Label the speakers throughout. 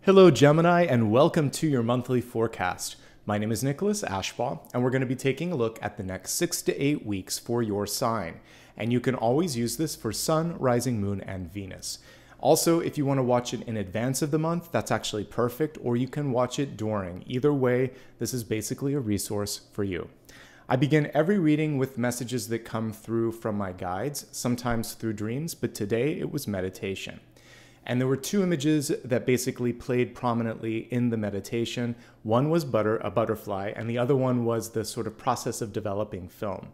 Speaker 1: Hello Gemini, and welcome to your monthly forecast. My name is Nicholas Ashbaugh, and we're going to be taking a look at the next 6 to 8 weeks for your sign. And you can always use this for Sun, Rising Moon, and Venus. Also, if you want to watch it in advance of the month, that's actually perfect, or you can watch it during. Either way, this is basically a resource for you. I begin every reading with messages that come through from my guides, sometimes through dreams, but today it was meditation. And there were two images that basically played prominently in the meditation. One was a butterfly, and the other one was the sort of process of developing film.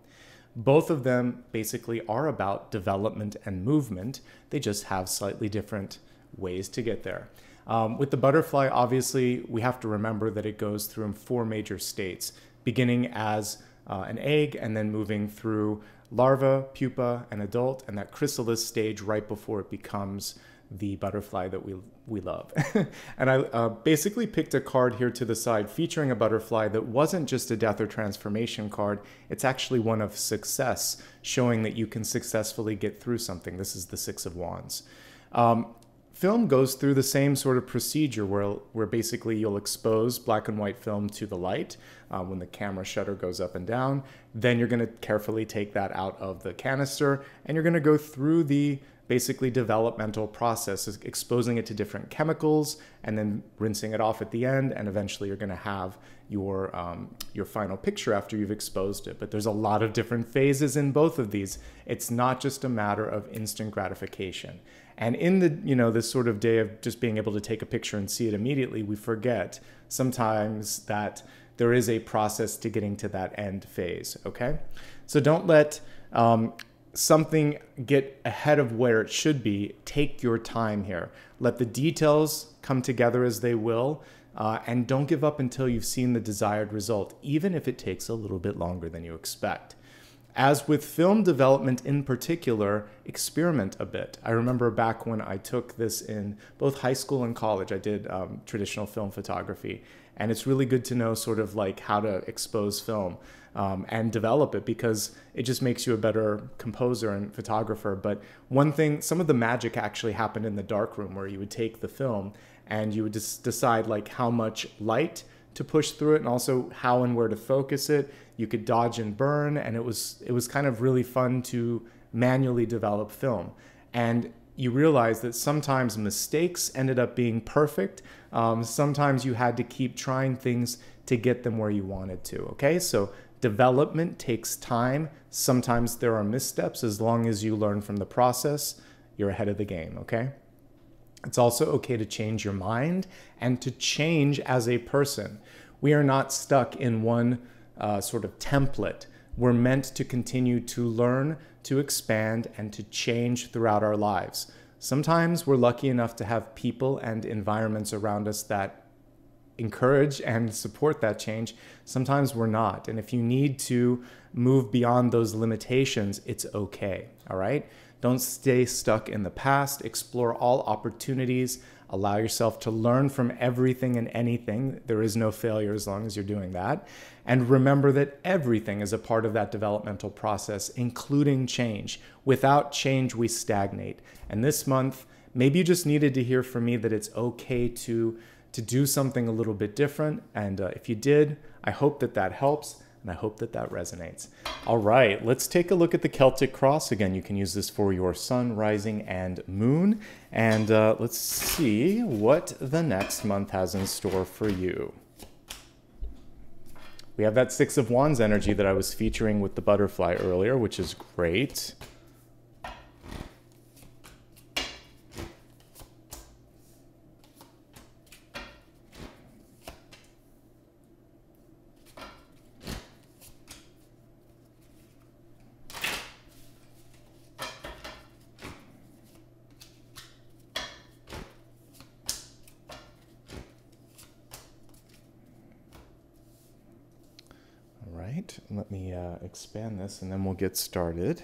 Speaker 1: Both of them basically are about development and movement. They just have slightly different ways to get there. With the butterfly, obviously, we have to remember that it goes through 4 major states, beginning as an egg and then moving through larva, pupa, and adult, and that chrysalis stage right before it becomes the butterfly that we love. And I basically picked a card here to the side featuring a butterfly that wasn't just a death or transformation card. It's actually one of success, showing that you can successfully get through something. This is the 6 of Wands. Film goes through the same sort of procedure where basically you'll expose black and white film to the light when the camera shutter goes up and down. Then you're going to carefully take that out of the canister, and you're going to go through the basically developmental process, exposing it to different chemicals and then rinsing it off at the end, and eventually you're going to have your final picture after you've exposed it. But there's a lot of different phases in both of these. It's not just a matter of instant gratification. And in the this sort of day of just being able to take a picture and see it immediately, we forget sometimes that there is a process to getting to that end phase. Okay, so don't let something get ahead of where it should be. Take your time here. Let the details come together as they will, and don't give up until you've seen the desired result, even if it takes a little bit longer than you expect. As with film development in particular, experiment a bit. I remember back when I took this in both high school and college, I did traditional film photography, and it's really good to know sort of like how to expose film and develop it, because it just makes you a better composer and photographer. But one thing, some of the magic actually happened in the darkroom, where you would take the film and you would just decide like how much light to push through it, and also how and where to focus it. You could dodge and burn, and it was kind of really fun to manually develop film. And you realize that sometimes mistakes ended up being perfect. Sometimes you had to keep trying things to get them where you wanted to. Okay, so development takes time. Sometimes there are missteps. As long as you learn from the process, you're ahead of the game. Okay. It's also okay to change your mind and to change as a person. We are not stuck in one sort of template. We're meant to continue to learn, to expand, and to change throughout our lives. Sometimes we're lucky enough to have people and environments around us that encourage and support that change. Sometimes we're not. And if you need to move beyond those limitations, it's okay. All right? Don't stay stuck in the past. Explore all opportunities. Allow yourself to learn from everything and anything. There is no failure as long as you're doing that. And remember that everything is a part of that developmental process, including change. Without change, we stagnate. And this month, maybe you just needed to hear from me that it's okay to do something a little bit different. And if you did, I hope that helps. And I hope that resonates. All right, let's take a look at the Celtic Cross. Again, you can use this for your sun, rising, and moon. And let's see what the next month has in store for you. We have that 6 of Wands energy that I was featuring with the butterfly earlier, which is great. Let me expand this and then we'll get started.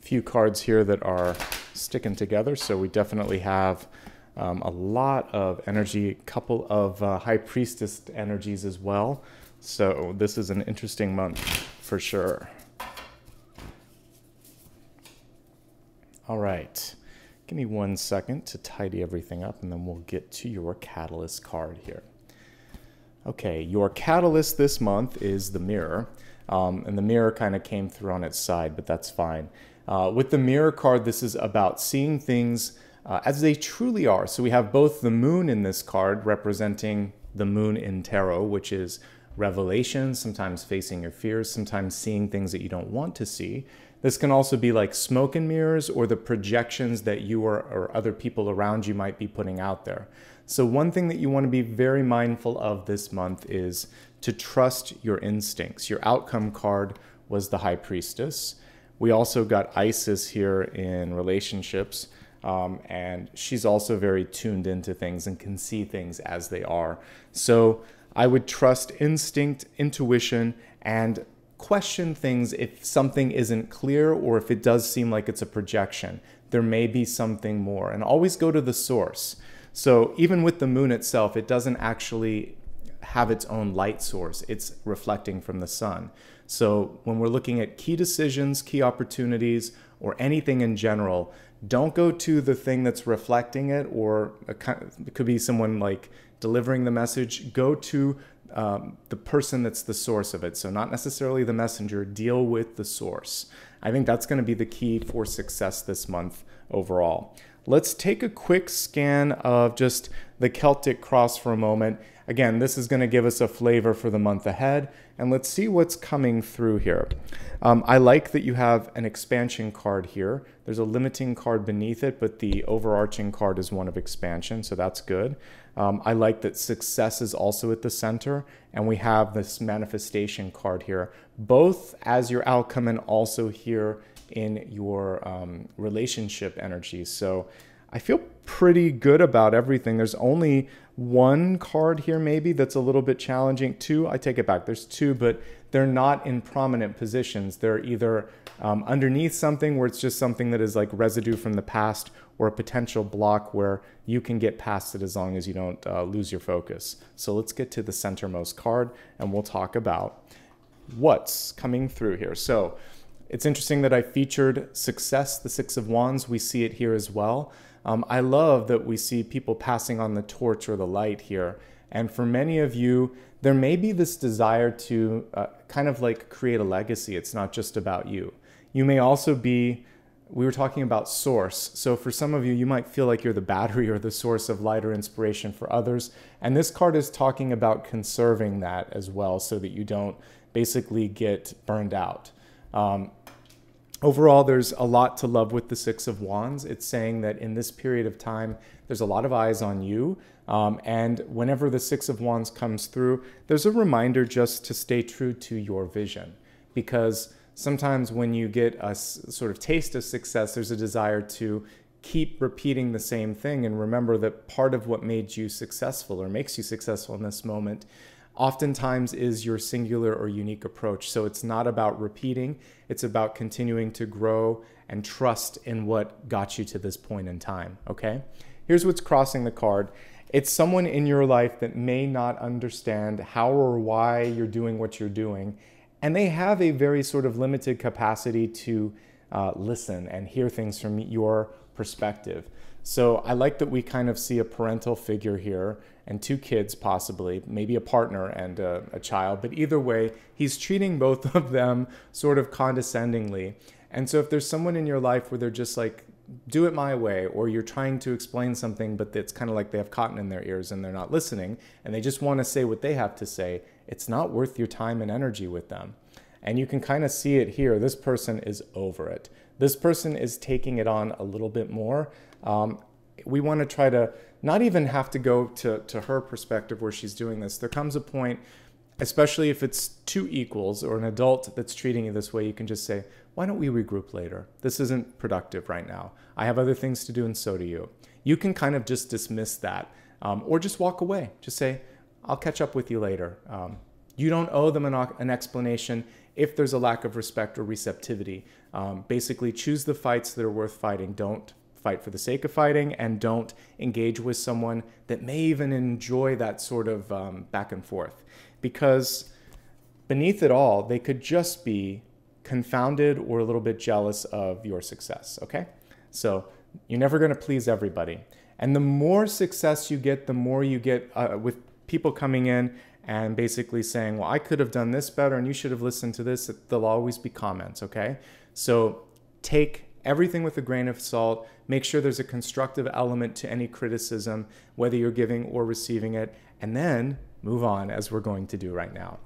Speaker 1: few cards here that are sticking together, so we definitely have a lot of energy, a couple of High Priestess energies as well. So this is an interesting month for sure. All right, give me 1 second to tidy everything up and then we'll get to your catalyst card here. Okay, your catalyst this month is the Mirror. And the Mirror kind of came through on its side, but that's fine. With the Mirror card, this is about seeing things as they truly are. So we have both the Moon in this card, representing the Moon in tarot, which is revelation, sometimes facing your fears, sometimes seeing things that you don't want to see. This can also be like smoke and mirrors, or the projections that you or other people around you might be putting out there. So one thing that you want to be very mindful of this month is to trust your instincts. Your outcome card was the High Priestess. We also got Isis here in relationships, and she's also very tuned into things and can see things as they are. So I would trust instinct, intuition, and question things if something isn't clear or if it does seem like it's a projection. There may be something more, and always go to the source. So even with the Moon itself, it doesn't actually have its own light source. It's reflecting from the sun. So when we're looking at key decisions, key opportunities, or anything in general, don't go to the thing that's reflecting it, or it could be someone like delivering the message. Go to the person that's the source of it. So not necessarily the messenger, deal with the source. I think that's going to be the key for success this month overall. Let's take a quick scan of just the Celtic Cross for a moment. Again, this is going to give us a flavor for the month ahead, and let's see what's coming through here. I like that you have an expansion card here. There's a limiting card beneath it, but the overarching card is one of expansion, so that's good. I like that success is also at the center, and we have this manifestation card here, both as your outcome and also here in your relationship energy. So I feel pretty good about everything. There's only one card here maybe that's a little bit challenging. Two, I take it back. There's two, but they're not in prominent positions. They're either underneath something where it's just something that is like residue from the past, or a potential block where you can get past it as long as you don't lose your focus. So let's get to the centermost card and we'll talk about what's coming through here. So it's interesting that I featured success, the Six of Wands. We see it here as well. I love that we see people passing on the torch or the light here. And for many of you, there may be this desire to kind of like create a legacy. It's not just about you. You may also be, we were talking about source. So for some of you, you might feel like you're the battery or the source of light or inspiration for others. And this card is talking about conserving that as well, so that you don't basically get burned out. Overall, there's a lot to love with the Six of Wands. It's saying that in this period of time, there's a lot of eyes on you. And whenever the Six of Wands comes through, there's a reminder just to stay true to your vision. Because sometimes when you get a sort of taste of success, there's a desire to keep repeating the same thing. And remember that part of what made you successful or makes you successful in this moment oftentimes is your singular or unique approach. So it's not about repeating, it's about continuing to grow and trust in what got you to this point in time, okay? Here's what's crossing the card. It's someone in your life that may not understand how or why you're doing what you're doing, and they have a very sort of limited capacity to listen and hear things from your perspective. So I like that we kind of see a parental figure here and two kids possibly, maybe a partner and a child, but either way, he's treating both of them sort of condescendingly. And so if there's someone in your life where they're just like, do it my way, or you're trying to explain something, but it's kind of like they have cotton in their ears and they're not listening, and they just want to say what they have to say, it's not worth your time and energy with them. And you can kind of see it here. This person is over it. This person is taking it on a little bit more. We want to try to not even have to go to her perspective where she's doing this. There comes a point, especially if it's two equals or an adult that's treating you this way, you can just say, why don't we regroup later? This isn't productive right now. I have other things to do and so do you. You can kind of just dismiss that or just walk away. Just say, I'll catch up with you later. You don't owe them an explanation. if there's a lack of respect or receptivity. Basically, choose the fights that are worth fighting. Don't fight for the sake of fighting, and don't engage with someone that may even enjoy that sort of back and forth. Because beneath it all, they could just be confounded or a little bit jealous of your success, okay? So you're never going to please everybody. And the more success you get, the more you get with people coming in and basically saying, well, I could have done this better and you should have listened to this. There'll always be comments, okay? So take everything with a grain of salt. Make sure there's a constructive element to any criticism, whether you're giving or receiving it, and then move on, as we're going to do right now.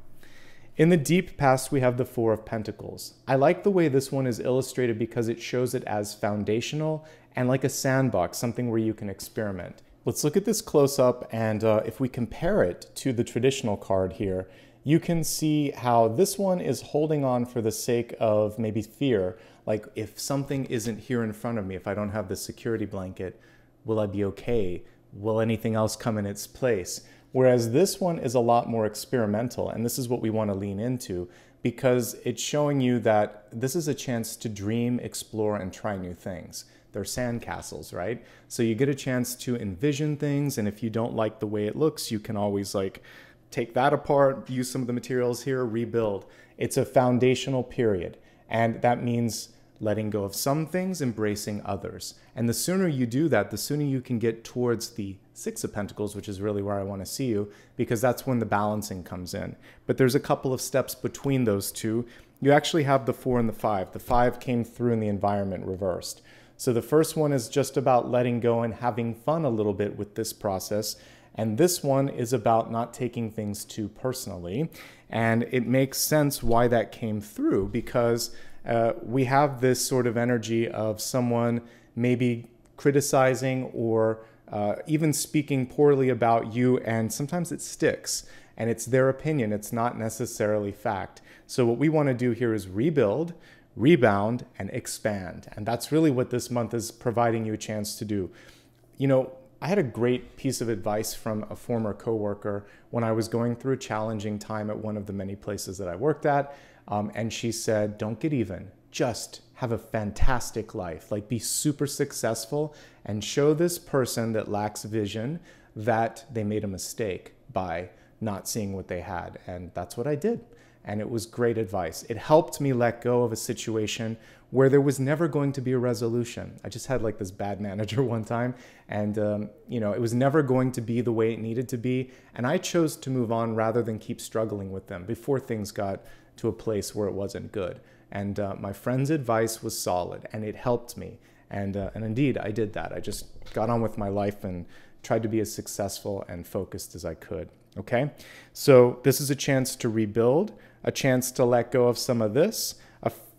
Speaker 1: In the deep past, we have the Four of Pentacles. I like the way this one is illustrated because it shows it as foundational and like a sandbox, something where you can experiment. Let's look at this close up, and if we compare it to the traditional card here, you can see how this one is holding on for the sake of maybe fear. Like, if something isn't here in front of me, if I don't have the security blanket, will I be okay? Will anything else come in its place? Whereas this one is a lot more experimental, and this is what we want to lean into, because it's showing you that this is a chance to dream, explore, and try new things. They're sandcastles, right? So you get a chance to envision things, and if you don't like the way it looks, you can always like take that apart, use some of the materials here, rebuild. It's a foundational period, and that means letting go of some things, embracing others. And the sooner you do that, the sooner you can get towards the Six of Pentacles, which is really where I want to see you, because that's when the balancing comes in. But there's a couple of steps between those two. You actually have the Four and the Five. The Five came through in the environment reversed. So the first one is just about letting go and having fun a little bit with this process. And this one is about not taking things too personally. And it makes sense why that came through, because we have this sort of energy of someone maybe criticizing or even speaking poorly about you, and sometimes it sticks, and it's their opinion. It's not necessarily fact. So what we want to do here is rebuild, rebound, and expand. And that's really what this month is providing you a chance to do. You know, I had a great piece of advice from a former coworker when I was going through a challenging time at one of the many places that I worked at. And she said, don't get even, just have a fantastic life. Like, be super successful and show this person that lacks vision that they made a mistake by not seeing what they had. And that's what I did. And it was great advice. It helped me let go of a situation where there was never going to be a resolution. I just had like this bad manager one time, and you know, it was never going to be the way it needed to be. And I chose to move on rather than keep struggling with them before things got to a place where it wasn't good. And my friend's advice was solid, and it helped me. And indeed, I did that. I just got on with my life and tried to be as successful and focused as I could. Okay, so this is a chance to rebuild, a chance to let go of some of this,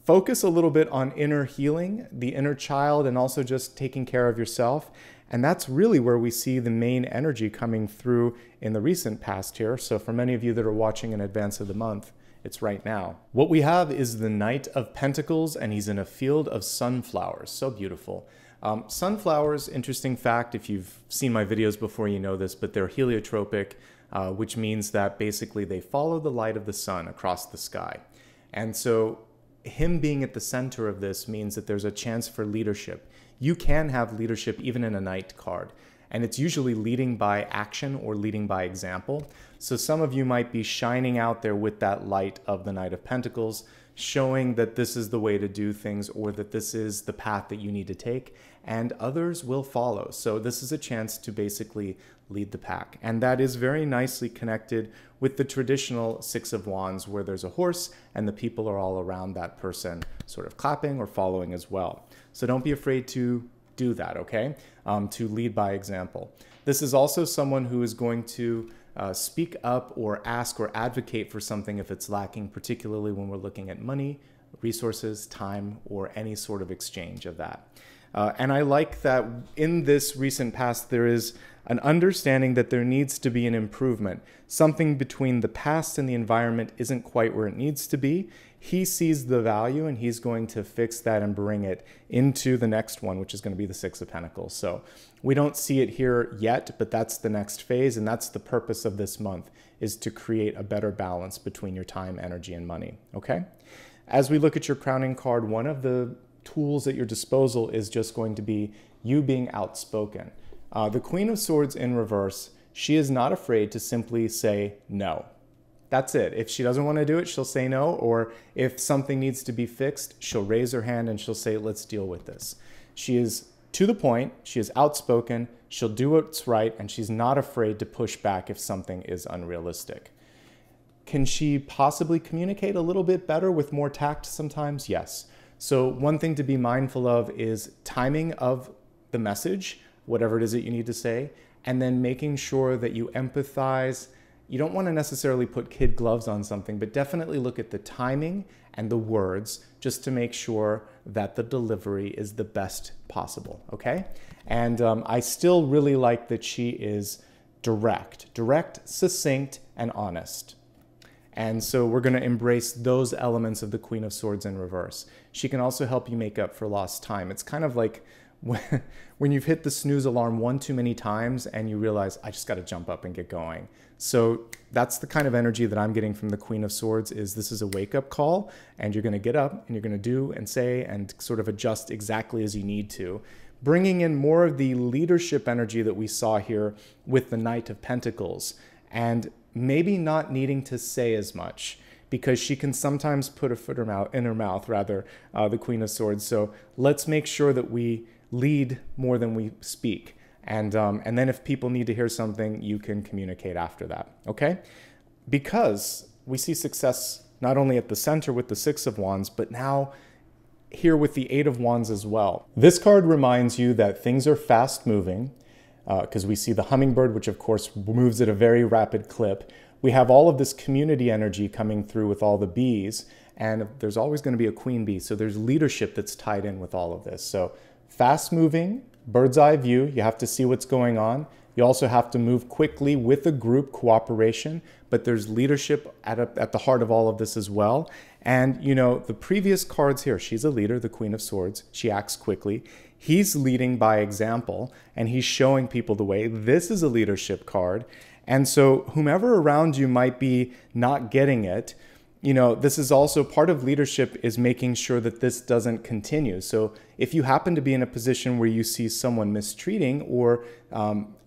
Speaker 1: focus a little bit on inner healing, the inner child, and also just taking care of yourself. And that's really where we see the main energy coming through in the recent past here. So for many of you that are watching in advance of the month, it's right now. What we have is the Knight of Pentacles, and he's in a field of sunflowers. So beautiful. Sunflowers, interesting fact, if you've seen my videos before, you know this, but they're heliotropic, which means that basically they follow the light of the sun across the sky. And so him being at the center of this means that there's a chance for leadership. You can have leadership even in a Knight card, and it's usually leading by action or leading by example. So some of you might be shining out there with that light of the Knight of Pentacles, showing that this is the way to do things, or that this is the path that you need to take, and others will follow. So this is a chance to basically lead the pack. And that is very nicely connected with the traditional Six of Wands, where there's a horse and the people are all around that person sort of clapping or following as well. So don't be afraid to do that, okay? To lead by example. This is also someone who is going to speak up or ask or advocate for something if it's lacking, particularly when we're looking at money, resources, time, or any sort of exchange of that. And I like that in this recent past, there is an understanding that there needs to be an improvement. Something between the past and the environment isn't quite where it needs to be. He sees the value, and he's going to fix that and bring it into the next one, which is going to be the Six of Pentacles. So we don't see it here yet, but that's the next phase, and that's the purpose of this month, is to create a better balance between your time, energy, and money, okay? as we look at your crowning card, one of the tools at your disposal is just going to be you being outspoken. The Queen of Swords in reverse, she is not afraid to simply say no. That's it. If she doesn't want to do it, she'll say no. Or if something needs to be fixed, she'll raise her hand and she'll say, let's deal with this. She is to the point. She is outspoken. She'll do what's right. And she's not afraid to push back if something is unrealistic. Can she possibly communicate a little bit better with more tact sometimes? Yes. So one thing to be mindful of is timing of the message, whatever it is that you need to say, and then making sure that you empathize. You don't want to necessarily put kid gloves on something, but definitely look at the timing and the words just to make sure that the delivery is the best possible, okay? And I still really like that she is direct, succinct, and honest. And so we're going to embrace those elements of the Queen of Swords in reverse. She can also help you make up for lost time. It's kind of like when you've hit the snooze alarm one too many times and you realize, I just got to jump up and get going. So that's the kind of energy that I'm getting from the Queen of Swords. Is this is a wake-up call, and you're going to get up and you're going to do and say and sort of adjust exactly as you need to, bringing in more of the leadership energy that we saw here with the Knight of Pentacles, and maybe not needing to say as much, because she can sometimes put a foot in her mouth, the Queen of Swords. So let's make sure that we lead more than we speak. And then if people need to hear something, you can communicate after that, okay? Because we see success not only at the center with the Six of Wands, but now here with the Eight of Wands as well. This card reminds you that things are fast moving, because we see the hummingbird, which of course moves at a very rapid clip. We have all of this community energy coming through with all the bees, and there's always going to be a queen bee. So there's leadership that's tied in with all of this. So fast moving, bird's eye view, you have to see what's going on. You also have to move quickly with a group cooperation, but there's leadership at the heart of all of this as well. And you know, the previous cards here, she's a leader, the Queen of Swords. She acts quickly. He's leading by example, and he's showing people the way. This is a leadership card. And so whomever around you might be not getting it, you know, this is also part of leadership, is making sure that this doesn't continue. So if you happen to be in a position where you see someone mistreating or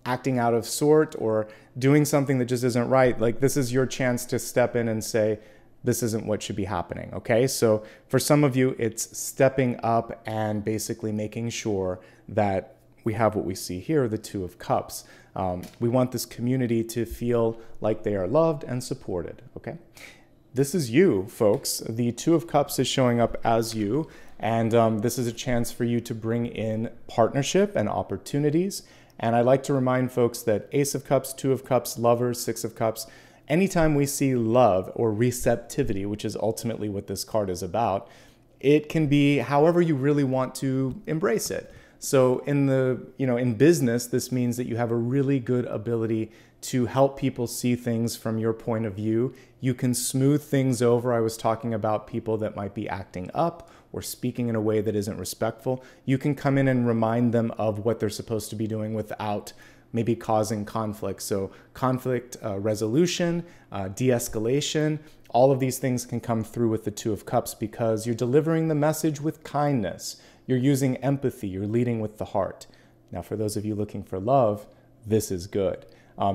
Speaker 1: acting out of sort or doing something that just isn't right, like this is your chance to step in and say, this isn't what should be happening, okay? So for some of you, it's stepping up and basically making sure that we have what we see here, the Two of Cups. We want this community to feel like they are loved and supported, okay? This is you, folks. The Two of Cups is showing up as you, and this is a chance for you to bring in partnership and opportunities. And I like to remind folks that Ace of Cups, Two of Cups, Lovers, Six of Cups, anytime we see love or receptivity, which is ultimately what this card is about, it can be however you really want to embrace it. So in business, this means that you have a really good ability to help people see things from your point of view. You can smooth things over. I was talking about people that might be acting up or speaking in a way that isn't respectful. You can come in and remind them of what they're supposed to be doing without maybe causing conflict. So conflict resolution, de-escalation, all of these things can come through with the Two of Cups because you're delivering the message with kindness. You're using empathy. You're leading with the heart. Now, for those of you looking for love, this is good.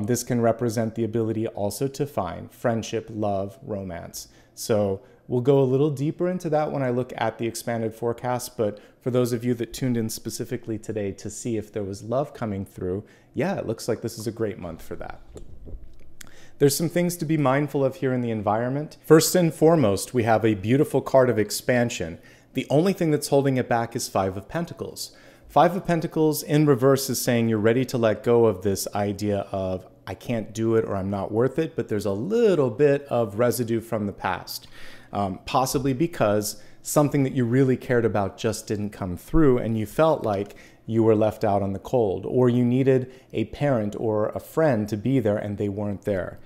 Speaker 1: This can represent the ability also to find friendship, love, romance. So we'll go a little deeper into that when I look at the expanded forecast. But for those of you that tuned in specifically today to see if there was love coming through, yeah, it looks like this is a great month for that. There's some things to be mindful of here in the environment. First and foremost, we have a beautiful card of expansion. The only thing that's holding it back is Five of Pentacles. Five of Pentacles in reverse is saying you're ready to let go of this idea of I can't do it or I'm not worth it, but there's a little bit of residue from the past, possibly because something that you really cared about just didn't come through and you felt like you were left out on the cold, or you needed a parent or a friend to be there and they weren't there.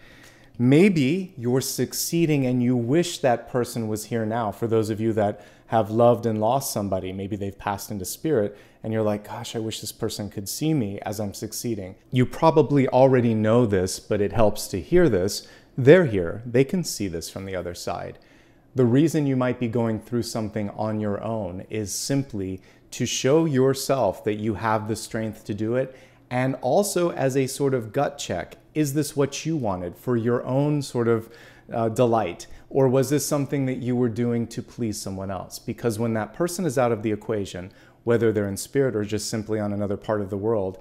Speaker 1: Maybe you're succeeding and you wish that person was here now. For those of you that have loved and lost somebody, maybe they've passed into spirit and you're like, gosh, I wish this person could see me as I'm succeeding. You probably already know this, but it helps to hear this. They're here. They can see this from the other side. The reason you might be going through something on your own is simply to show yourself that you have the strength to do it, and also as a sort of gut check. Is this what you wanted for your own sort of delight? Or was this something that you were doing to please someone else? Because when that person is out of the equation, whether they're in spirit or just simply on another part of the world,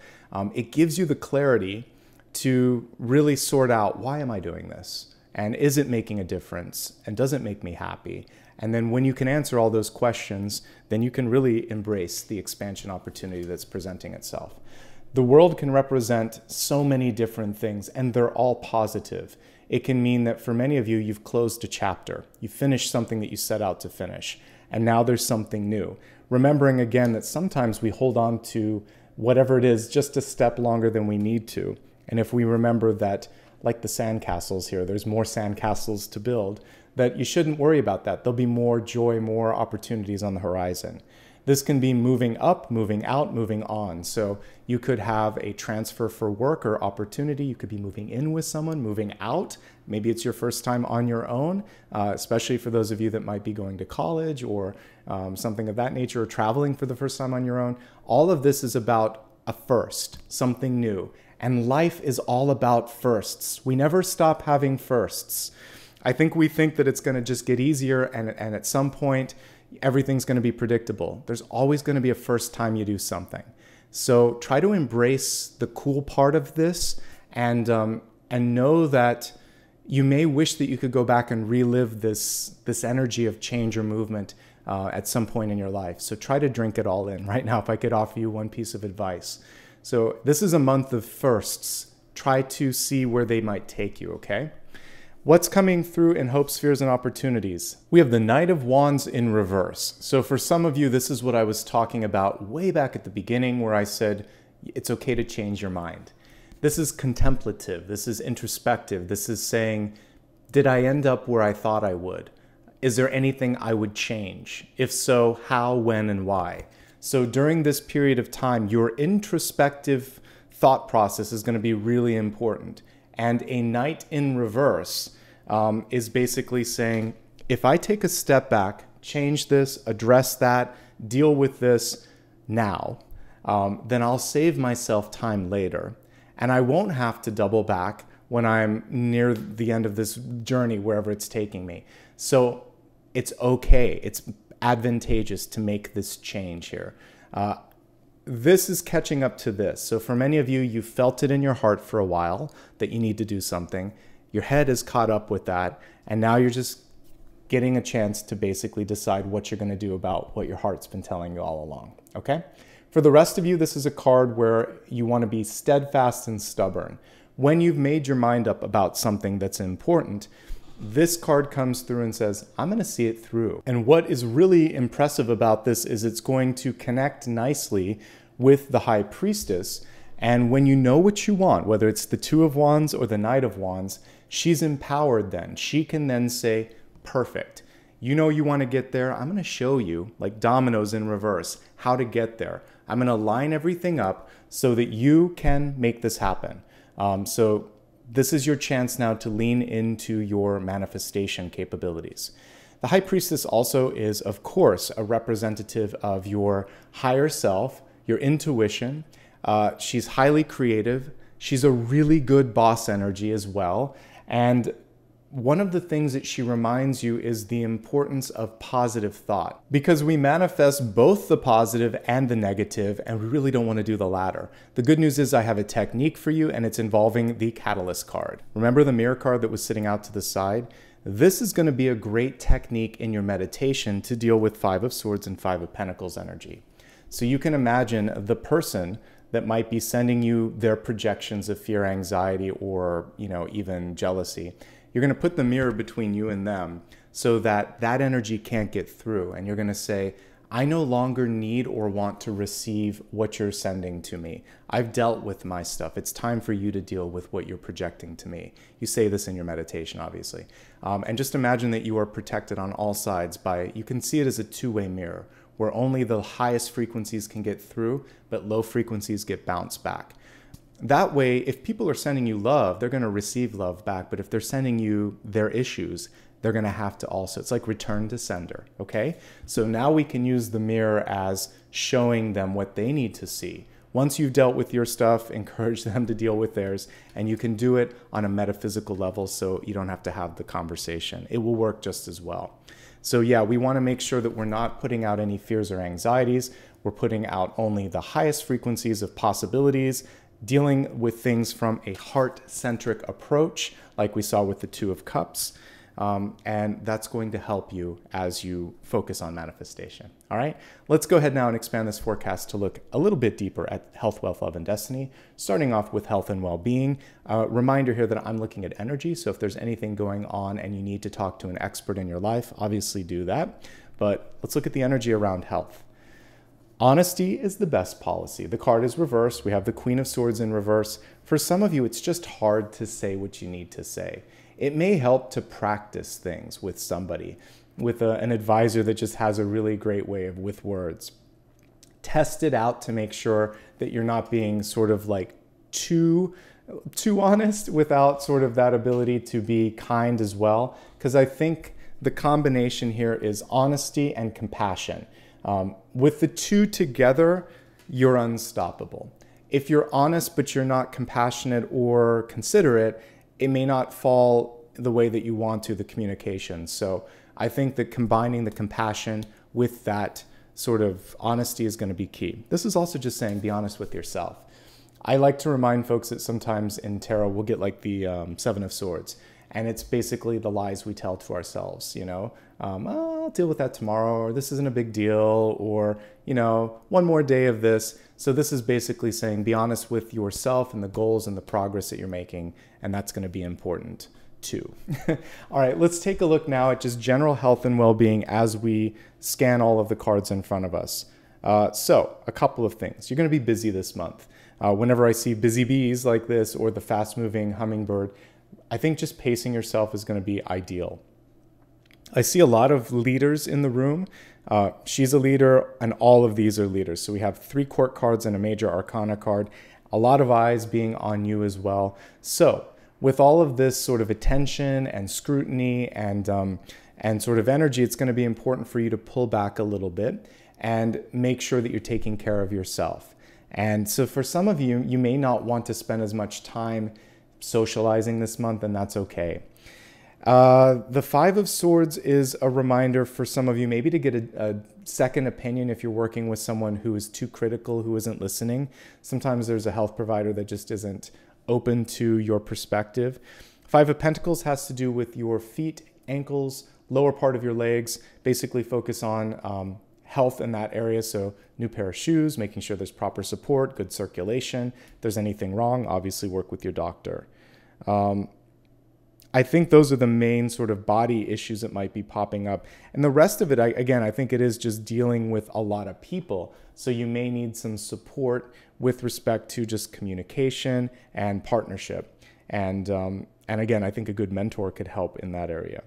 Speaker 1: it gives you the clarity to really sort out, why am I doing this? And is it making a difference? And does it make me happy? And then when you can answer all those questions, then you can really embrace the expansion opportunity that's presenting itself. The world can represent so many different things, and they're all positive. It can mean that for many of you, you've closed a chapter. You finished something that you set out to finish, and now there's something new. Remembering again that sometimes we hold on to whatever it is just a step longer than we need to. And if we remember that, like the sandcastles here, there's more sandcastles to build, that you shouldn't worry about that. There'll be more joy, more opportunities on the horizon. This can be moving up, moving out, moving on. So you could have a transfer for work or opportunity. You could be moving in with someone, moving out. Maybe it's your first time on your own, especially for those of you that might be going to college or something of that nature, or traveling for the first time on your own. All of this is about a first, something new. And life is all about firsts. We never stop having firsts. I think we think that it's going to just get easier, and at some point, everything's going to be predictable. There's always going to be a first time you do something. So try to embrace the cool part of this, and know that you may wish that you could go back and relive this energy of change or movement at some point in your life. So try to drink it all in. Right now, if I could offer you one piece of advice. So this is a month of firsts. Try to see where they might take you, okay? What's coming through in Hope Spheres and Opportunities? We have the Knight of Wands in reverse. So for some of you, this is what I was talking about way back at the beginning, where I said it's okay to change your mind. This is contemplative. This is introspective. This is saying, did I end up where I thought I would? Is there anything I would change? If so, how, when, and why? So during this period of time, your introspective thought process is going to be really important. And a Knight in reverse is basically saying, if I take a step back, change this, address that, deal with this now, then I'll save myself time later. And I won't have to double back when I'm near the end of this journey, wherever it's taking me. So it's okay. It's advantageous to make this change here. This is catching up to this. So for many of you, you felt it in your heart for a while that you need to do something. Your head is caught up with that. And now you're just getting a chance to basically decide what you're going to do about what your heart's been telling you all along. Okay? For the rest of you, this is a card where you want to be steadfast and stubborn. When you've made your mind up about something that's important, this card comes through and says, I'm going to see it through. And what is really impressive about this is it's going to connect nicely with the High Priestess. And when you know what you want, whether it's the Two of Wands or the Knight of Wands, she's empowered then. She can then say, perfect. You know you want to get there. I'm going to show you, like dominoes in reverse, how to get there. I'm going to line everything up so that you can make this happen. So this is your chance now to lean into your manifestation capabilities. The High Priestess also is, of course, a representative of your higher self, your intuition. She's highly creative. She's a really good boss energy as well. And one of the things that she reminds you is the importance of positive thought, because we manifest both the positive and the negative, and we really don't want to do the latter. The good news is I have a technique for you, and it's involving the Catalyst card. Remember the mirror card that was sitting out to the side? This is going to be a great technique in your meditation to deal with Five of Swords and Five of Pentacles energy. So you can imagine the person that might be sending you their projections of fear, anxiety, or even jealousy. You're going to put the mirror between you and them so that that energy can't get through. And you're going to say, I no longer need or want to receive what you're sending to me. I've dealt with my stuff. It's time for you to deal with what you're projecting to me. You say this in your meditation, obviously. And just imagine that you are protected on all sides by, you can see it as a two-way mirror where only the highest frequencies can get through, but low frequencies get bounced back. That way, if people are sending you love, they're going to receive love back. But if they're sending you their issues, they're going to have to also, it's like return to sender, okay? So now we can use the mirror as showing them what they need to see. Once you've dealt with your stuff, encourage them to deal with theirs, and you can do it on a metaphysical level so you don't have to have the conversation. It will work just as well. So yeah, we want to make sure that we're not putting out any fears or anxieties. We're putting out only the highest frequencies of possibilities, dealing with things from a heart-centric approach, like we saw with the Two of Cups. And that's going to help you as you focus on manifestation. All right, let's go ahead now and expand this forecast to look a little bit deeper at health, wealth, love, and destiny, starting off with health and well-being. Reminder here that I'm looking at energy, so if there's anything going on and you need to talk to an expert in your life, obviously do that. But let's look at the energy around health. Honesty is the best policy. The card is reversed. We have the Queen of Swords in reverse. For some of you, it's just hard to say what you need to say. It may help to practice things with somebody, with an advisor that just has a really great way with words. Test it out to make sure that you're not being sort of like too honest without sort of that ability to be kind as well. Because I think the combination here is honesty and compassion. With the two together, you're unstoppable. If you're honest but you're not compassionate or considerate, it may not fall the way that you want to, the communication. So I think that combining the compassion with that sort of honesty is going to be key. This is also just saying be honest with yourself. I like to remind folks that sometimes in tarot we'll get like the Seven of Swords, and it's basically the lies we tell to ourselves, you know. Oh, I'll deal with that tomorrow, or this isn't a big deal, or, you know, one more day of this. So this is basically saying be honest with yourself and the goals and the progress that you're making, and that's going to be important too. All right, let's take a look now at just general health and well-being as we scan all of the cards in front of us. So a couple of things. You're going to be busy this month. Whenever I see busy bees like this or the fast-moving hummingbird, I think just pacing yourself is going to be ideal. I see a lot of leaders in the room. She's a leader, and all of these are leaders. So we have 3 court cards and a major arcana card. A lot of eyes being on you as well. So with all of this sort of attention and scrutiny and sort of energy, it's going to be important for you to pull back a little bit and make sure that you're taking care of yourself. And so for some of you, you may not want to spend as much time socializing this month, and that's okay. The Five of Swords is a reminder for some of you maybe to get a second opinion if you're working with someone who is too critical, who isn't listening. Sometimes there's a health provider that just isn't open to your perspective. Five of Pentacles has to do with your feet, ankles, lower part of your legs. Basically focus on health in that area. So new pair of shoes, making sure there's proper support, good circulation. If there's anything wrong, obviously work with your doctor. I think those are the main sort of body issues that might be popping up. And the rest of it, again, I think it is just dealing with a lot of people. So you may need some support with respect to just communication and partnership. And again, I think a good mentor could help in that area.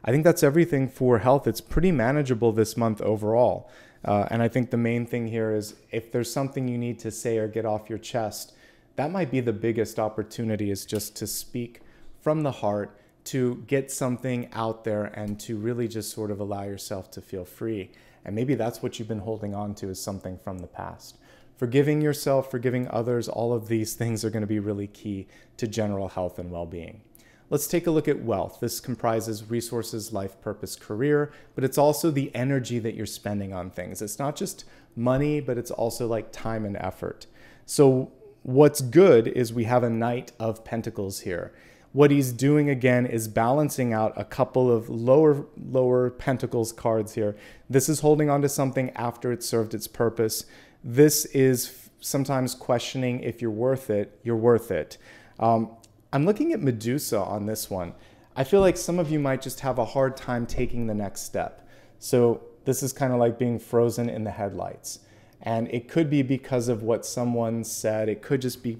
Speaker 1: I think that's everything for health. It's pretty manageable this month overall. And I think the main thing here is if there's something you need to say or get off your chest, that might be the biggest opportunity, is just to speak from the heart, to get something out there and to really just sort of allow yourself to feel free. And maybe that's what you've been holding on to, is something from the past. Forgiving yourself, forgiving others, all of these things are going to be really key to general health and well-being. Let's take a look at wealth. This comprises resources, life, purpose, career, but it's also the energy that you're spending on things. It's not just money, but it's also like time and effort. So what's good is we have a Knight of Pentacles here. What he's doing again is balancing out a couple of lower Pentacles cards here. This is holding on to something after it's served its purpose. This is sometimes questioning if you're worth it. You're worth it. I'm looking at Medusa on this one. I feel like some of you might just have a hard time taking the next step. So this is kind of like being frozen in the headlights. And it could be because of what someone said. It could just be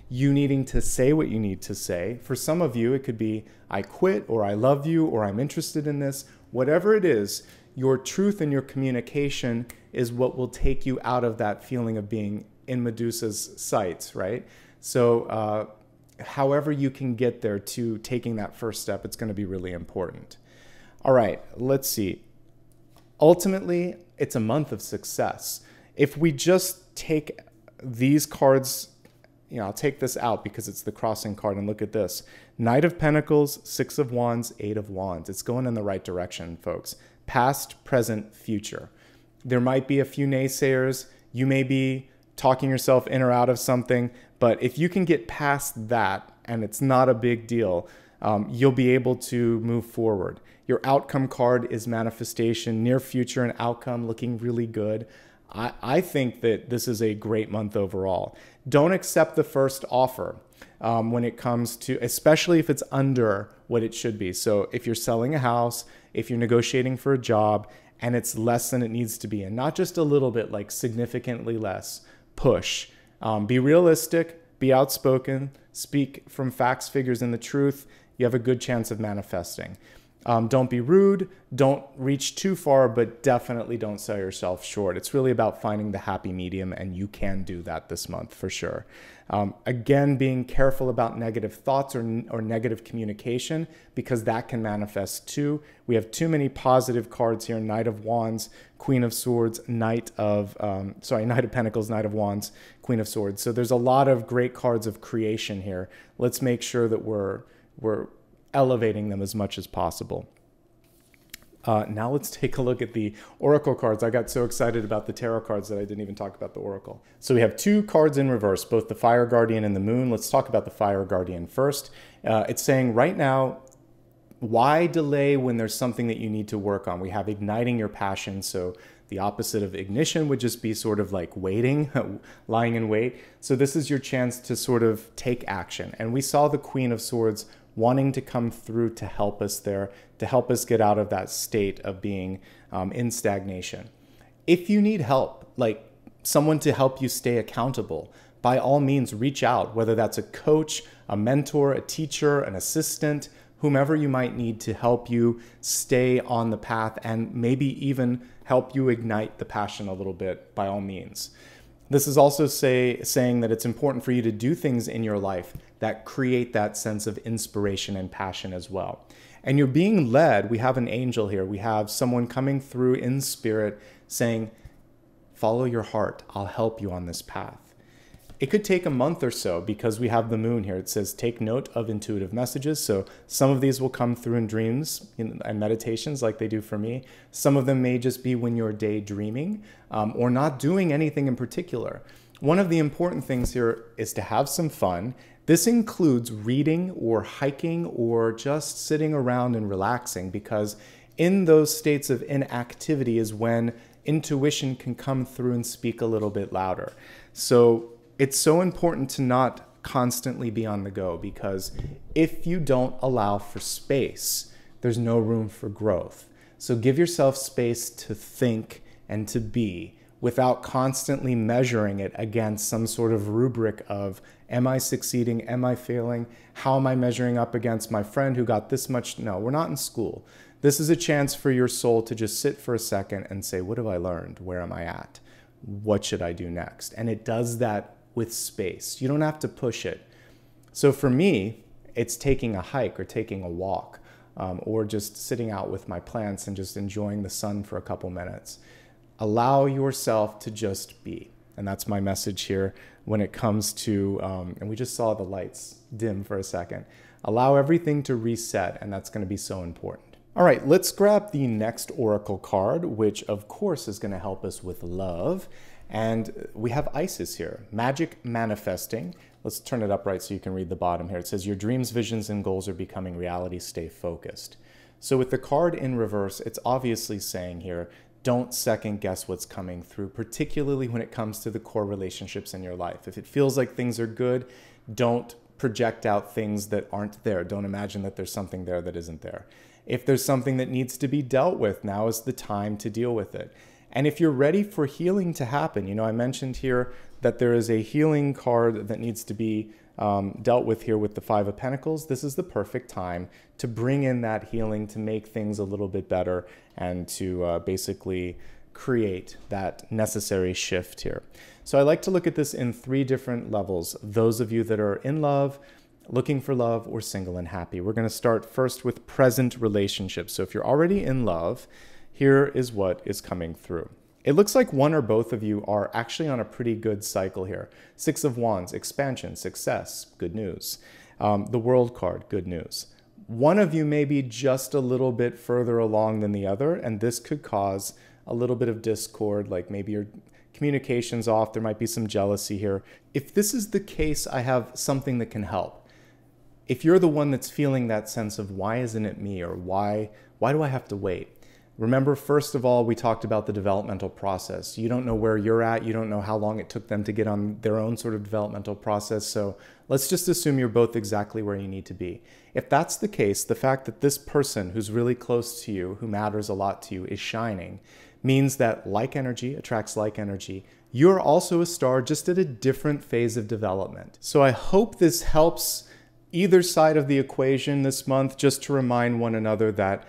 Speaker 1: you needing to say what you need to say. For some of you, it could be, I quit, or I love you, or I'm interested in this. Whatever it is, your truth and your communication is what will take you out of that feeling of being in Medusa's sights, right? So however you can get there to taking that first step, it's going to be really important. All right, let's see. Ultimately, it's a month of success. If we just take these cards, I'll take this out because it's the crossing card, and look at this. Knight of Pentacles, Six of Wands, Eight of Wands. It's going in the right direction, folks. Past, present, future. There might be a few naysayers. You may be talking yourself in or out of something, but if you can get past that and it's not a big deal, you'll be able to move forward. Your outcome card is manifestation, near future and outcome looking really good. I think that this is a great month overall. Don't accept the first offer when it comes to, especially if it's under what it should be. So if you're selling a house, if you're negotiating for a job and it's less than it needs to be, and not just a little bit, like significantly less, push. Be realistic, be outspoken, speak from facts, figures, and the truth. You have a good chance of manifesting. Don't be rude, don't reach too far, but definitely don't sell yourself short. It's really about finding the happy medium, and you can do that this month for sure. Again, being careful about negative thoughts or negative communication, because that can manifest too. We have too many positive cards here: Knight of Wands, Queen of Swords, Knight of Pentacles, Knight of Wands, Queen of Swords. So there's a lot of great cards of creation here. Let's make sure that we're elevating them as much as possible. Now let's take a look at the Oracle cards. I got so excited about the tarot cards that I didn't even talk about the Oracle. So we have two cards in reverse, both the Fire Guardian and the Moon. Let's talk about the Fire Guardian first. It's saying right now, why delay when there's something that you need to work on? We have igniting your passion. So the opposite of ignition would just be sort of like waiting, lying in wait. So this is your chance to sort of take action. And we saw the Queen of Swords wanting to come through to help us there, to help us get out of that state of being in stagnation. If you need help, like someone to help you stay accountable, by all means reach out, whether that's a coach, a mentor, a teacher, an assistant, whomever you might need to help you stay on the path and maybe even help you ignite the passion a little bit, by all means. This is also saying that it's important for you to do things in your life that create that sense of inspiration and passion as well. And you're being led. We have an angel here. We have someone coming through in spirit saying, follow your heart. I'll help you on this path. It could take a month or so because we have the moon here. It says, take note of intuitive messages. So some of these will come through in dreams and meditations like they do for me. Some of them may just be when you're daydreaming or not doing anything in particular. One of the important things here is to have some fun. This includes reading or hiking or just sitting around and relaxing, because in those states of inactivity is when intuition can come through and speak a little bit louder. So it's so important to not constantly be on the go, because if you don't allow for space, there's no room for growth. So give yourself space to think and to be without constantly measuring it against some sort of rubric of, am I succeeding? Am I failing? How am I measuring up against my friend who got this much? No, we're not in school. This is a chance for your soul to just sit for a second and say, what have I learned? Where am I at? What should I do next? And it does that with space. You don't have to push it. So for me, it's taking a hike or taking a walk or just sitting out with my plants and just enjoying the sun for a couple minutes. Allow yourself to just be. And that's my message here when it comes to, and we just saw the lights dim for a second. Allow everything to reset, and that's going to be so important. All right, let's grab the next oracle card, which of course is going to help us with love. And we have Isis here, magic manifesting. Let's turn it up right so you can read the bottom here. It says, your dreams, visions, and goals are becoming reality. Stay focused. So with the card in reverse, it's obviously saying here, don't second guess what's coming through, particularly when it comes to the core relationships in your life. If it feels like things are good, don't project out things that aren't there. Don't imagine that there's something there that isn't there. If there's something that needs to be dealt with, now is the time to deal with it. And if you're ready for healing to happen, I mentioned here that there is a healing card that needs to be dealt with here with the Five of Pentacles. This is the perfect time to bring in that healing, to make things a little bit better, and to basically create that necessary shift here. So I like to look at this in three different levels. Those of you that are in love, looking for love, or single and happy. We're going to start first with present relationships. So if you're already in love, here is what is coming through. It looks like one or both of you are actually on a pretty good cycle here. Six of Wands, expansion, success, good news. The World card, good news. One of you may be just a little bit further along than the other, and this could cause a little bit of discord, like maybe your communication's off, there might be some jealousy here. If this is the case, I have something that can help. If you're the one that's feeling that sense of why isn't it me, or why do I have to wait? Remember, first of all, we talked about the developmental process. You don't know where you're at. You don't know how long it took them to get on their own sort of developmental process. So let's just assume you're both exactly where you need to be. If that's the case, the fact that this person who's really close to you, who matters a lot to you, is shining, means that like energy attracts like energy. You're also a star, just at a different phase of development. So I hope this helps either side of the equation this month, just to remind one another that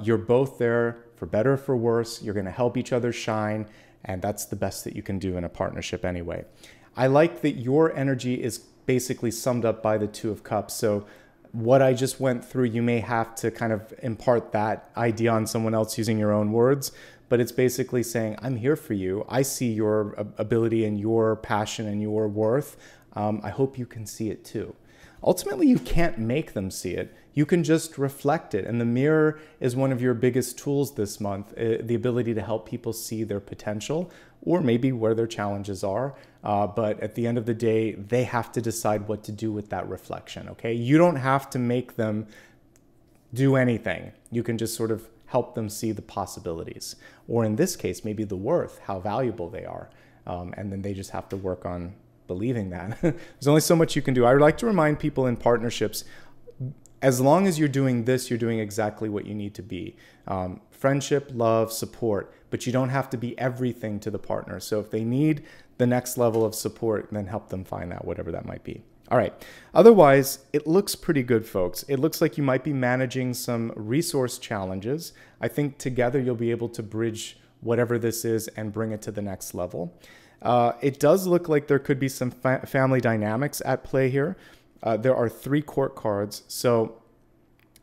Speaker 1: you're both there for better or for worse. You're going to help each other shine, and that's the best that you can do in a partnership anyway. I like that your energy is basically summed up by the Two of Cups. So what I just went through, you may have to kind of impart that idea on someone else using your own words, but it's basically saying, I'm here for you. I see your ability and your passion and your worth. I hope you can see it too. Ultimately, you can't make them see it. You can just reflect it. And the mirror is one of your biggest tools this month, the ability to help people see their potential or maybe where their challenges are. But at the end of the day, they have to decide what to do with that reflection, okay? You don't have to make them do anything. You can just sort of help them see the possibilities. Or in this case, maybe the worth, how valuable they are. And then they just have to work on believing that. There's only so much you can do. I would like to remind people in partnerships, as long as you're doing this, you're doing exactly what you need to be. Friendship, love, support, but you don't have to be everything to the partner. So if they need the next level of support, then help them find that, whatever that might be. All right. Otherwise, it looks pretty good, folks. It looks like you might be managing some resource challenges. I think together you'll be able to bridge whatever this is and bring it to the next level. It does look like there could be some family dynamics at play here. There are 3 court cards, so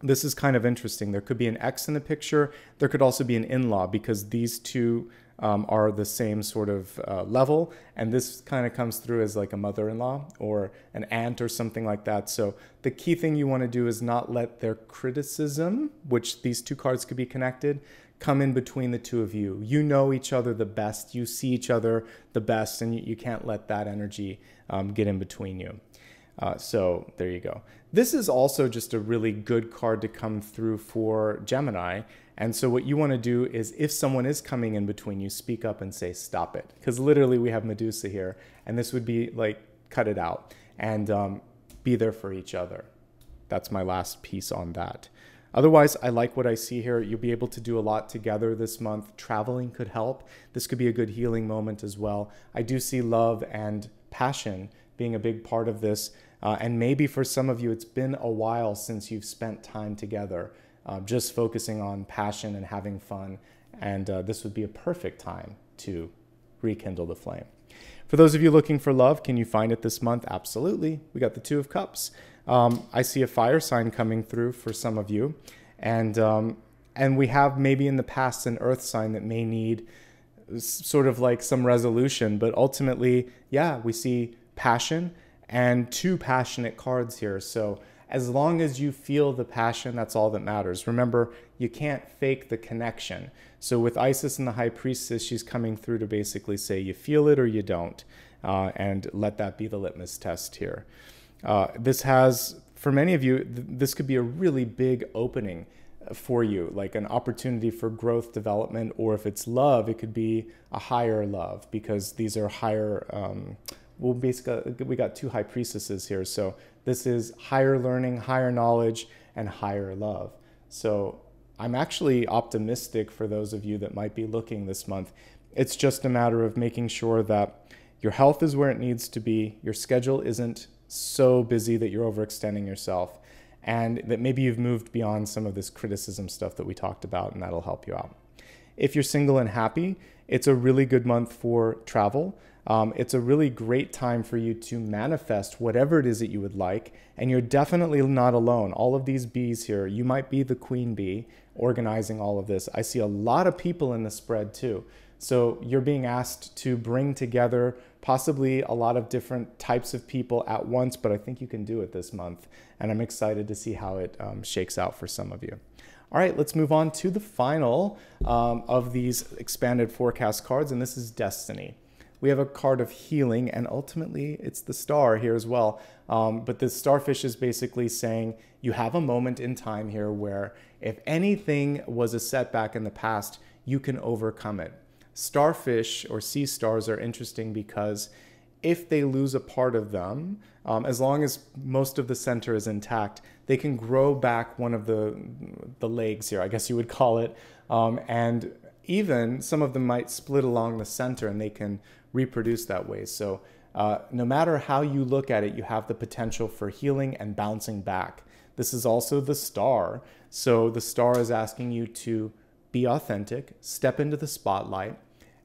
Speaker 1: this is kind of interesting. There could be an ex in the picture. There could also be an in-law, because these two are the same sort of level, and this kind of comes through as like a mother-in-law or an aunt or something like that. So the key thing you want to do is not let their criticism, which these 2 cards could be connected, come in between the two of you. You know each other the best. You see each other the best, and you can't let that energy get in between you. So there you go. This is also just a really good card to come through for Gemini. And so what you want to do is, if someone is coming in between you, speak up and say, stop it. Because literally we have Medusa here, and this would be like, cut it out and be there for each other. That's my last piece on that. Otherwise, I like what I see here. You'll be able to do a lot together this month. Traveling could help. This could be a good healing moment as well. I do see love and passion being a big part of this. And maybe for some of you, it's been a while since you've spent time together, just focusing on passion and having fun. And this would be a perfect time to rekindle the flame. For those of you looking for love, can you find it this month? Absolutely. We got the Two of Cups. I see a fire sign coming through for some of you. And we have maybe in the past an earth sign that may need sort of like some resolution. But ultimately, yeah, we see passion and 2 passionate cards here. So as long as you feel the passion, that's all that matters. Remember, you can't fake the connection. So with Isis and the High Priestess, she's coming through to basically say you feel it or you don't, and let that be the litmus test here. This has, for many of you, this could be a really big opening for you, like an opportunity for growth, development, or if it's love, it could be a higher love, because these are higher, well, basically, we got 2 High Priestesses here. So this is higher learning, higher knowledge, and higher love. So I'm actually optimistic for those of you that might be looking this month. It's just a matter of making sure that your health is where it needs to be, your schedule isn't so busy that you're overextending yourself, and that maybe you've moved beyond some of this criticism stuff that we talked about, and that'll help you out. If you're single and happy, it's a really good month for travel. It's a really great time for you to manifest whatever it is that you would like. And you're definitely not alone. All of these bees here, you might be the queen bee organizing all of this. I see a lot of people in the spread too. So you're being asked to bring together possibly a lot of different types of people at once, but I think you can do it this month. And I'm excited to see how it shakes out for some of you. All right, let's move on to the final of these expanded forecast cards, and this is Destiny. We have a card of healing, and ultimately it's the star here as well. But the starfish is basically saying you have a moment in time here where if anything was a setback in the past, you can overcome it. Starfish or sea stars are interesting because if they lose a part of them, as long as most of the center is intact, they can grow back one of the legs here, I guess you would call it. And even some of them might split along the center and they can reproduce that way. So no matter how you look at it, you have the potential for healing and bouncing back. This is also the star. So the star is asking you to be authentic, step into the spotlight,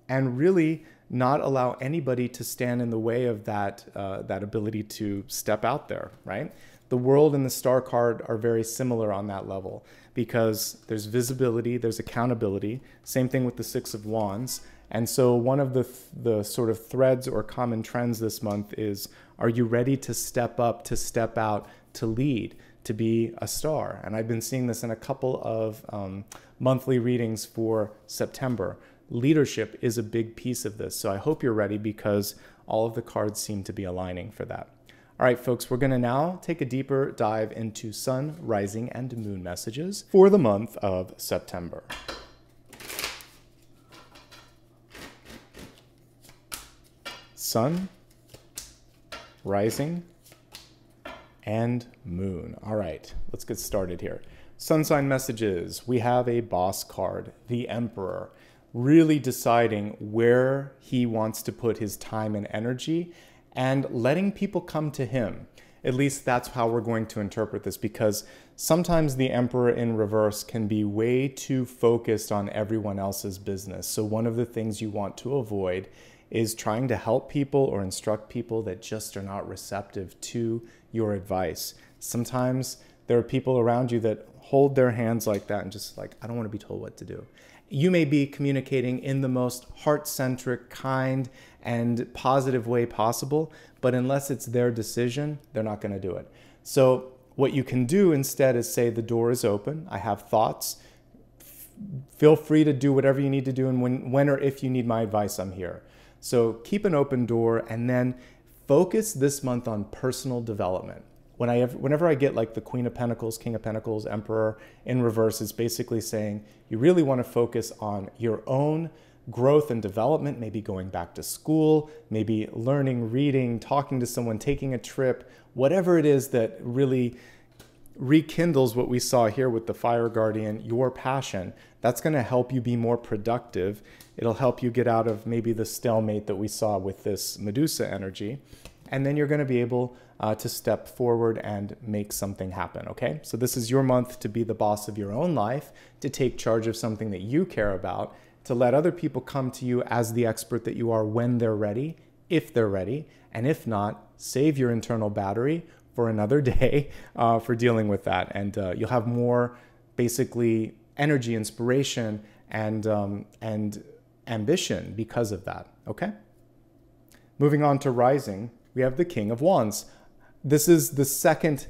Speaker 1: and really not allow anybody to stand in the way of that ability to step out there, right? The world and the star card are very similar on that level because there's visibility, there's accountability, same thing with the Six of Wands. And so one of the sort of threads or common trends this month is, are you ready to step up, to step out, to lead, to be a star? And I've been seeing this in a couple of monthly readings for September. Leadership is a big piece of this. So I hope you're ready because all of the cards seem to be aligning for that. All right, folks, we're going to now take a deeper dive into sun, rising, and moon messages for the month of September. Sun, rising, and moon. All right, let's get started here. Sun sign messages. We have a boss card, the Emperor, really deciding where he wants to put his time and energy and letting people come to him. At least that's how we're going to interpret this, because sometimes the Emperor in reverse can be way too focused on everyone else's business. So one of the things you want to avoid is trying to help people or instruct people that just are not receptive to your advice. Sometimes there are people around you that hold their hands like that and just like, I don't want to be told what to do. You may be communicating in the most heart-centric, kind, and positive way possible, but unless it's their decision, they're not going to do it. So what you can do instead is say, the door is open, I have thoughts, feel free to do whatever you need to do, and when or if you need my advice, I'm here. So keep an open door and then focus this month on personal development. Whenever I get like the Queen of Pentacles, King of Pentacles, Emperor in reverse, it's basically saying you really want to focus on your own growth and development, maybe going back to school, maybe learning, reading, talking to someone, taking a trip, whatever it is that really rekindles what we saw here with the Fire Guardian, your passion. That's going to help you be more productive. It'll help you get out of maybe the stalemate that we saw with this Medusa energy. And then you're going to be able to step forward and make something happen, okay? So this is your month to be the boss of your own life, to take charge of something that you care about, to let other people come to you as the expert that you are when they're ready, if they're ready, and if not, save your internal battery for another day for dealing with that. And you'll have more basically energy, inspiration, and ambition because of that, okay? Moving on to rising, we have the King of Wands. This is the second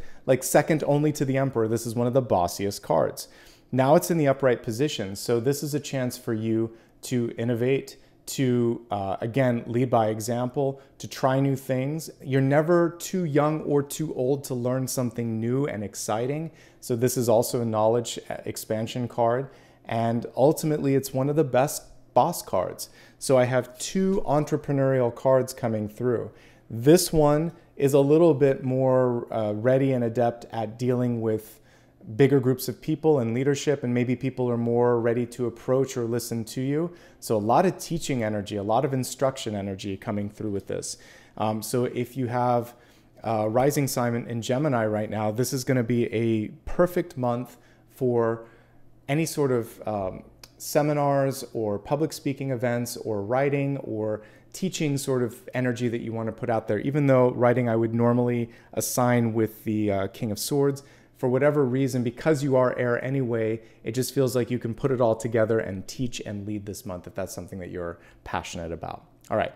Speaker 1: only to the Emperor. This is one of the bossiest cards. Now it's in the upright position. So this is a chance for you to innovate, to, again, lead by example, to try new things. You're never too young or too old to learn something new and exciting. So this is also a knowledge expansion card. And ultimately, it's one of the best boss cards. So I have two entrepreneurial cards coming through. This one is a little bit more ready and adept at dealing with bigger groups of people and leadership, and maybe people are more ready to approach or listen to you. So a lot of teaching energy, a lot of instruction energy coming through with this. So if you have rising sign in Gemini right now, this is going to be a perfect month for any sort of seminars or public speaking events or writing or teaching sort of energy that you want to put out there. Even though writing I would normally assign with the King of Swords, for whatever reason, because you are air anyway, it just feels like you can put it all together and teach and lead this month if that's something that you're passionate about. All right,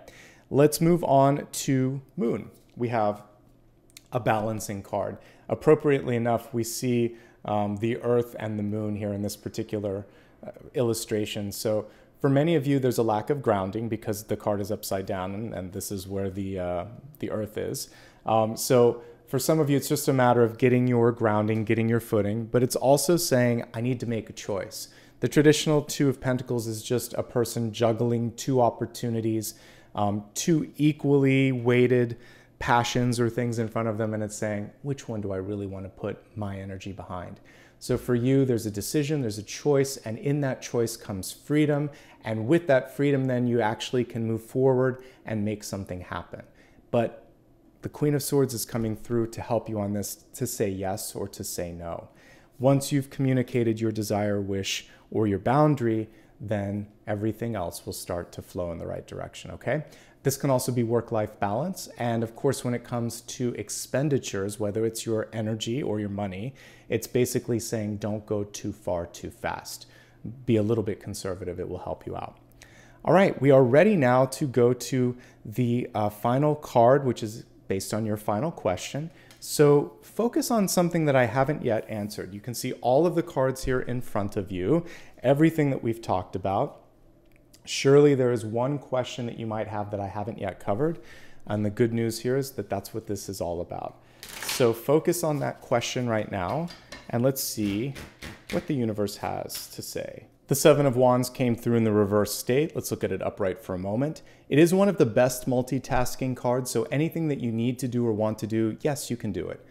Speaker 1: let's move on to Moon. We have a balancing card. Appropriately enough, we see the Earth and the Moon here in this particular illustration. So for many of you, there's a lack of grounding because the card is upside down and this is where the Earth is. So for some of you, it's just a matter of getting your grounding, getting your footing, but it's also saying, I need to make a choice. The traditional Two of Pentacles is just a person juggling two opportunities, two equally weighted passions or things in front of them, and it's saying, which one do I really want to put my energy behind? So for you, there's a decision, there's a choice, and in that choice comes freedom, and with that freedom, then you actually can move forward and make something happen. But the Queen of Swords is coming through to help you on this, to say yes or to say no. Once you've communicated your desire, wish, or your boundary, then everything else will start to flow in the right direction, okay? This can also be work-life balance. And of course, when it comes to expenditures, whether it's your energy or your money, it's basically saying don't go too far too fast. Be a little bit conservative, it will help you out. All right, we are ready now to go to the final card, which is based on your final question. So focus on something that I haven't yet answered. You can see all of the cards here in front of you, everything that we've talked about. Surely there is one question that you might have that I haven't yet covered. And the good news here is that that's what this is all about. So focus on that question right now, and let's see what the universe has to say. The Seven of Wands came through in the reverse state. Let's look at it upright for a moment. It is one of the best multitasking cards, so anything that you need to do or want to do, yes, you can do it.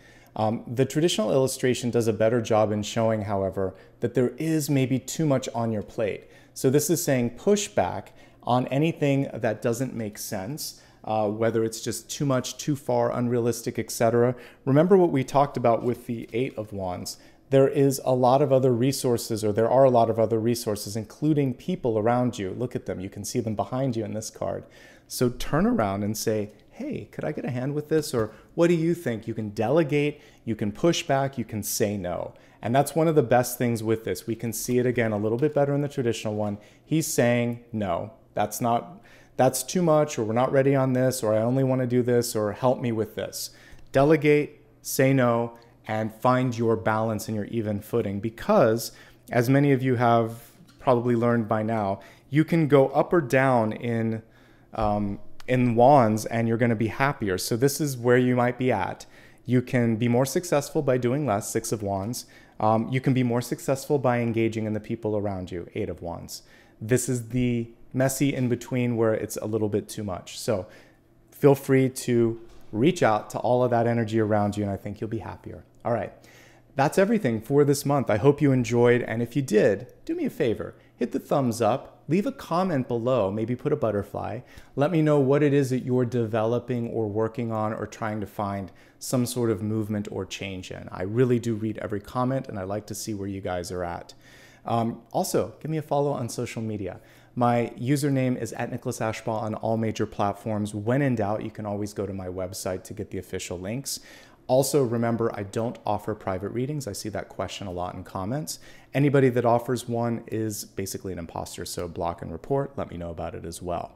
Speaker 1: The traditional illustration does a better job in showing, however, that there is maybe too much on your plate. So this is saying push back on anything that doesn't make sense, whether it's just too much, too far, unrealistic, etc. Remember what we talked about with the Eight of Wands. There is a lot of other resources, or there are a lot of other resources, including people around you. Look at them. You can see them behind you in this card. So turn around and say, hey, could I get a hand with this? Or what do you think? You can delegate, you can push back, you can say no. And that's one of the best things with this. We can see it again a little bit better in the traditional one. He's saying, no, that's too much, or we're not ready on this, or I only want to do this, or help me with this. Delegate, say no, and find your balance and your even footing, because as many of you have probably learned by now, you can go up or down in wands and you're going to be happier. So this is where you might be at. You can be more successful by doing less, Six of Wands. You can be more successful by engaging in the people around you, Eight of Wands. This is the messy in between where it's a little bit too much. So feel free to reach out to all of that energy around you, and I think you'll be happier. All right, that's everything for this month. I hope you enjoyed, and if you did, do me a favor, hit the thumbs up, leave a comment below, maybe put a butterfly. Let me know what it is that you're developing or working on or trying to find some sort of movement or change in. I really do read every comment, and I like to see where you guys are at. Also, give me a follow on social media. My username is @NicholasAshbaugh on all major platforms. When in doubt, you can always go to my website to get the official links. Also, remember, I don't offer private readings. I see that question a lot in comments. Anybody that offers one is basically an imposter, so block and report. Let me know about it as well.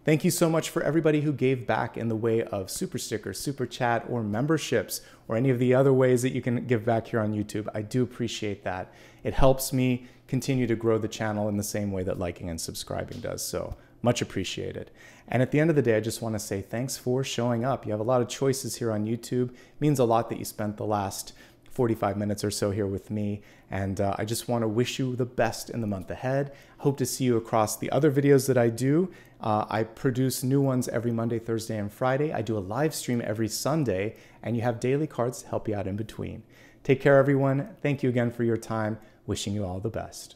Speaker 1: Thank you so much for everybody who gave back in the way of super stickers, super chat, or memberships, or any of the other ways that you can give back here on YouTube. I do appreciate that. It helps me continue to grow the channel in the same way that liking and subscribing does. So much appreciated. And at the end of the day, I just want to say thanks for showing up. You have a lot of choices here on YouTube. It means a lot that you spent the last 45 minutes or so here with me. And I just want to wish you the best in the month ahead. Hope to see you across the other videos that I do. I produce new ones every Monday, Thursday, and Friday. I do a live stream every Sunday, and you have daily cards to help you out in between. Take care, everyone. Thank you again for your time. Wishing you all the best.